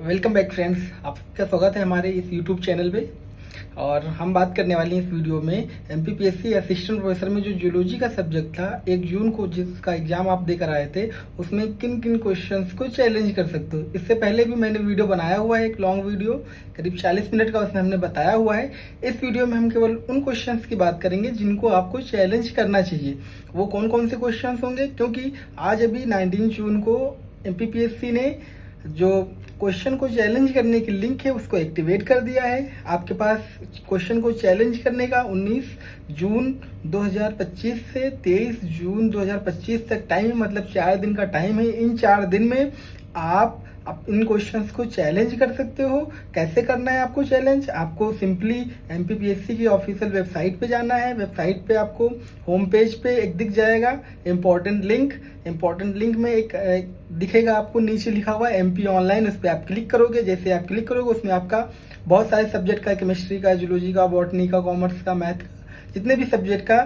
Welcome back friends, आपका स्वागत है हमारे इस यूट्यूब चैनल पे। और हम बात करने वाले हैं इस वीडियो में एमपीपीएससी असिस्टेंट प्रोफेसर में जो जूलॉजी का सब्जेक्ट था 1 जून को जिसका एग्जाम आप देकर आए थे, उसमें किन किन क्वेश्चंस को चैलेंज कर सकते हो। इससे पहले भी मैंने वीडियो बनाया हुआ है, एक लॉन्ग वीडियो करीब 40 मिनट का, उसमें हमने बताया हुआ है। इस वीडियो में हम केवल उन क्वेश्चन की बात करेंगे जिनको आपको चैलेंज करना चाहिए। वो कौन कौन से क्वेश्चन होंगे, क्योंकि आज अभी 19 जून को एमपीपीएससी ने जो क्वेश्चन को चैलेंज करने की लिंक है उसको एक्टिवेट कर दिया है। आपके पास क्वेश्चन को चैलेंज करने का 19 जून 2025 से 23 जून 2025 तक टाइम है, मतलब 4 दिन का टाइम है। इन 4 दिन में आप इन क्वेश्चंस को चैलेंज कर सकते हो। कैसे करना है आपको चैलेंज? आपको सिंपली एमपीपीएससी की ऑफिशियल वेबसाइट पे जाना है। वेबसाइट पे आपको होम पेज पे एक दिख जाएगा इम्पोर्टेंट लिंक में एक दिखेगा आपको, नीचे लिखा हुआ एमपी ऑनलाइन। उस पर आप क्लिक करोगे। जैसे आप क्लिक करोगे उसमें आपका बहुत सारे सब्जेक्ट का, केमिस्ट्री का, जूलॉजी का, बॉटनी का, कॉमर्स का, मैथ का, जितने भी सब्जेक्ट का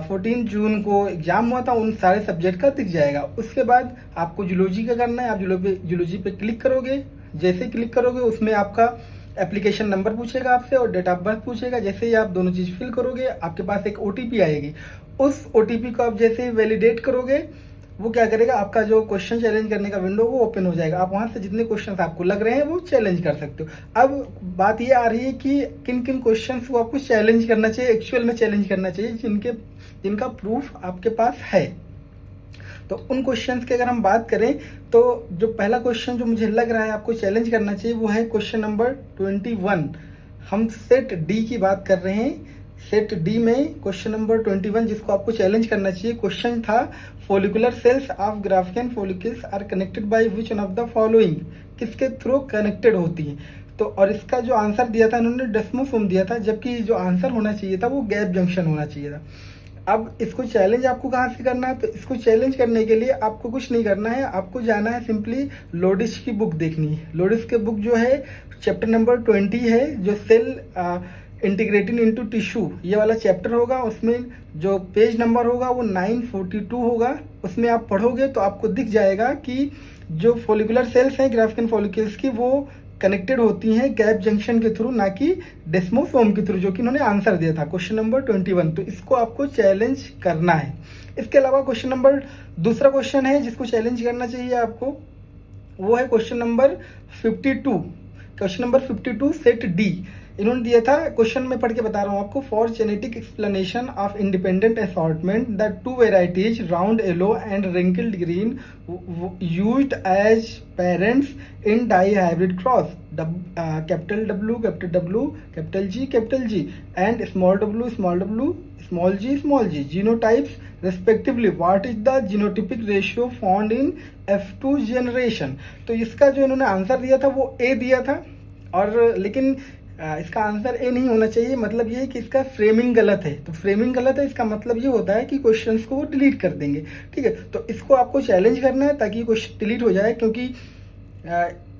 14 जून को एग्जाम हुआ था उन सारे सब्जेक्ट का दिख जाएगा। उसके बाद आपको जूलॉजी का करना है। आप जूलॉजी पे क्लिक करोगे। जैसे क्लिक करोगे उसमें आपका एप्लीकेशन नंबर पूछेगा आपसे और डेट ऑफ बर्थ पूछेगा। जैसे ही आप दोनों चीज फिल करोगे आपके पास एक ओटीपी आएगी। उस ओटीपी को आप जैसे वैलिडेट करोगे, वो क्या करेगा, आपका जो क्वेश्चन चैलेंज करने का विंडो वो ओपन हो जाएगा। आप वहां से जितने क्वेश्चंस आपको लग रहे हैं वो चैलेंज कर सकते हो। अब बात ये आ रही है कि किन किन क्वेश्चंस को आपको चैलेंज करना चाहिए, एक्चुअल में चैलेंज करना चाहिए, जिनका प्रूफ आपके पास है। तो उन क्वेश्चंस की अगर हम बात करें तो जो पहला क्वेश्चन जो मुझे लग रहा है आपको चैलेंज करना चाहिए वो है क्वेश्चन नंबर 21। हम सेट डी की बात कर रहे हैं। सेट डी में क्वेश्चन नंबर 21 जिसको आपको चैलेंज करना चाहिए, क्वेश्चन था follicular cells of Graafian follicles are connected by which one of the following, किसके थ्रू कनेक्टेड होती है। तो और इसका जो आंसर दिया था इन्होंने डेस्मोसोम दिया था, जबकि जो आंसर होना चाहिए था वो गैप जंक्शन होना चाहिए था। अब इसको चैलेंज आपको कहाँ से करना है? तो इसको चैलेंज करने के लिए आपको कुछ नहीं करना है, आपको जाना है सिंपली लोडिस की बुक देखनी है। लोडिस की बुक जो है चैप्टर नंबर 20 है, जो सेल इंटीग्रेटिंग इनटू टिश्यू, ये वाला चैप्टर होगा। उसमें जो पेज नंबर होगा वो 942 होगा। उसमें आप पढ़ोगे तो आपको दिख जाएगा कि जो फॉलिकुलर सेल्स हैं ग्राफिकन फॉलिकल्स की, वो कनेक्टेड होती हैं गैप जंक्शन के थ्रू, ना कि डेस्मोसोम के थ्रू, जो कि इन्होंने आंसर दिया था क्वेश्चन नंबर 21। तो इसको आपको चैलेंज करना है। इसके अलावा क्वेश्चन नंबर दूसरा क्वेश्चन है जिसको चैलेंज करना चाहिए आपको, वो है question number 52। Question number 52 set D इन्होंने दिया था। क्वेश्चन में पढ़ के बता रहा हूँ आपको। For genetic explanation of independent assortment the 2 varieties round yellow and wrinkled green used as parents in dihybrid cross, capital W, capital G and small W, small G genotypes respectively, what is the genotypic ratio found in F2 generation. तो इसका जो इन्होंने answer दिया था वो ए दिया था, और लेकिन इसका आंसर ए नहीं होना चाहिए। मतलब ये है कि इसका फ्रेमिंग गलत है। तो फ्रेमिंग गलत है, इसका मतलब ये होता है कि क्वेश्चंस को वो डिलीट कर देंगे। ठीक है, तो इसको आपको चैलेंज करना है ताकि क्वेश्चन डिलीट हो जाए, क्योंकि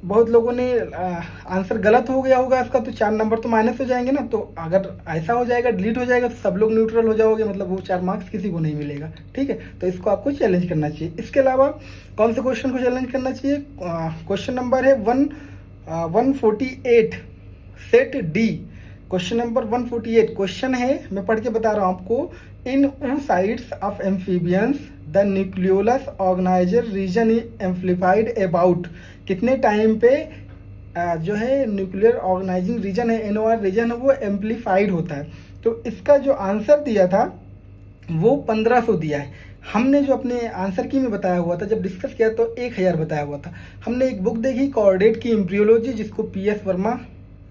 बहुत लोगों ने आंसर गलत हो गया होगा इसका, तो 4 नंबर तो माइनस हो जाएंगे ना। तो अगर ऐसा हो जाएगा, डिलीट हो जाएगा, तो सब लोग न्यूट्रल हो जाओगे, मतलब वो 4 मार्क्स किसी को नहीं मिलेगा। ठीक है, तो इसको आपको चैलेंज करना चाहिए। इसके अलावा कौन से क्वेश्चन को चैलेंज करना चाहिए? क्वेश्चन नंबर है 148 set D. Question number 148 question है, मैं पढ़ के बता रहा हूं आपको। In oocytes of amphibians the nucleolus organiser region is amplified about, कितने टाइम पे जो है न्यूक्लियर ऑर्गेनाइजिंग रीजन है, NOR रीजन है, वो एम्प्लीफाइड होता है। तो इसका जो आंसर दिया था वो 1500 दिया है। हमने जो अपने आंसर की में बताया हुआ था, जब डिस्कस किया तो 1000 बताया हुआ था। हमने एक बुक देखी कॉर्डेट की एम्ब्रियोलॉजी, जिसको PS वर्मा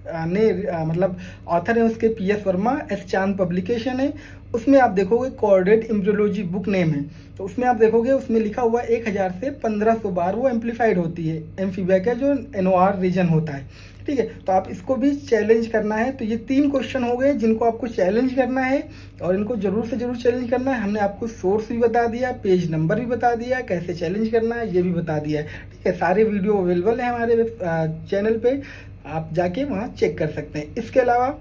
ने मतलब ऑथर है उसके PS वर्मा, एस चांद पब्लिकेशन है। उसमें आप देखोगे कॉर्डेट एम्ब्रियोलॉजी बुक नेम है, तो उसमें आप देखोगे उसमें लिखा हुआ 1000 से 1500 बार वो एम्प्लीफाइड होती है एम्फीबिया का जो NOR रीजन होता है। ठीक है, तो आप इसको भी चैलेंज करना है। तो ये 3 क्वेश्चन हो गए जिनको आपको चैलेंज करना है, और इनको जरूर से जरूर चैलेंज करना है। हमने आपको सोर्स भी बता दिया, पेज नंबर भी बता दिया, कैसे चैलेंज करना है ये भी बता दिया है। ठीक है, सारे वीडियो अवेलेबल है हमारे चैनल पे, आप जाके वहाँ चेक कर सकते हैं। इसके अलावा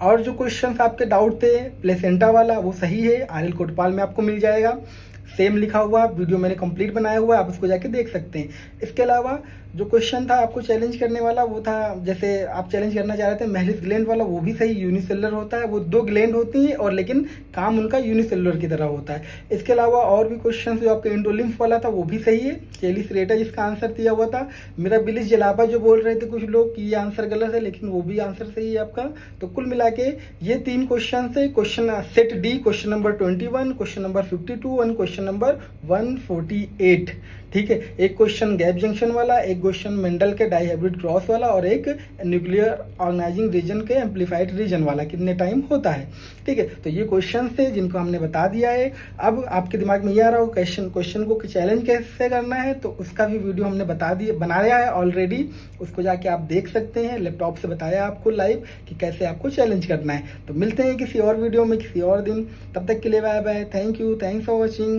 और जो क्वेश्चंस आपके डाउट थे, प्लेसेंटा वाला वो सही है, आरएल कोटपाल में आपको मिल जाएगा, सेम लिखा हुआ वीडियो मैंने कंप्लीट बनाया हुआ है, आप उसको जाके देख सकते हैं। इसके अलावा जो क्वेश्चन था आपको चैलेंज करने वाला वो था, जैसे आप चैलेंज करना चाह रहे थे मेलिस ग्लैंड वाला, वो भी सही, यूनिसेलुलर होता है, वो 2 ग्लैंड होती हैं और लेकिन काम उनका यूनिसेलुलर की तरह होता है। इसके अलावा और भी क्वेश्चन जो आपका एंडोलिम्फ वाला था वो भी सही है, चेलिस रेटा जिसका आंसर दिया हुआ था। मेरा बिलिस जलापा जो बोल रहे थे कुछ लोग कि ये आंसर गलत है, लेकिन वो भी आंसर सही है आपका। तो कुल मिला के ये 3 क्वेश्चन है, question set D question number 21, question number 52 और क्वेश्चन नंबर 148। ठीक है, एक क्वेश्चन गैप जंक्शन वाला, एक क्वेश्चन मेंडल के डाइहाइब्रिड क्रॉस वाला और एक न्यूक्लियर ऑर्गेनाइजिंग रीजन के एम्पलीफाइड रीजन वाला कितने टाइम होता है। ठीक है, तो ये क्वेश्चन थे जिनको हमने बता दिया है। अब आपके दिमाग में ये आ रहा हो क्वेश्चन को चैलेंज कैसे करना है, तो उसका भी वीडियो हमने बनाया है ऑलरेडी, उसको जाके आप देख सकते हैं। लैपटॉप से बताया आपको लाइव कि कैसे आपको चैलेंज करना है। तो मिलते हैं किसी और वीडियो में किसी और दिन, तब तक के लिए bye bye, thank you, thanks for watching.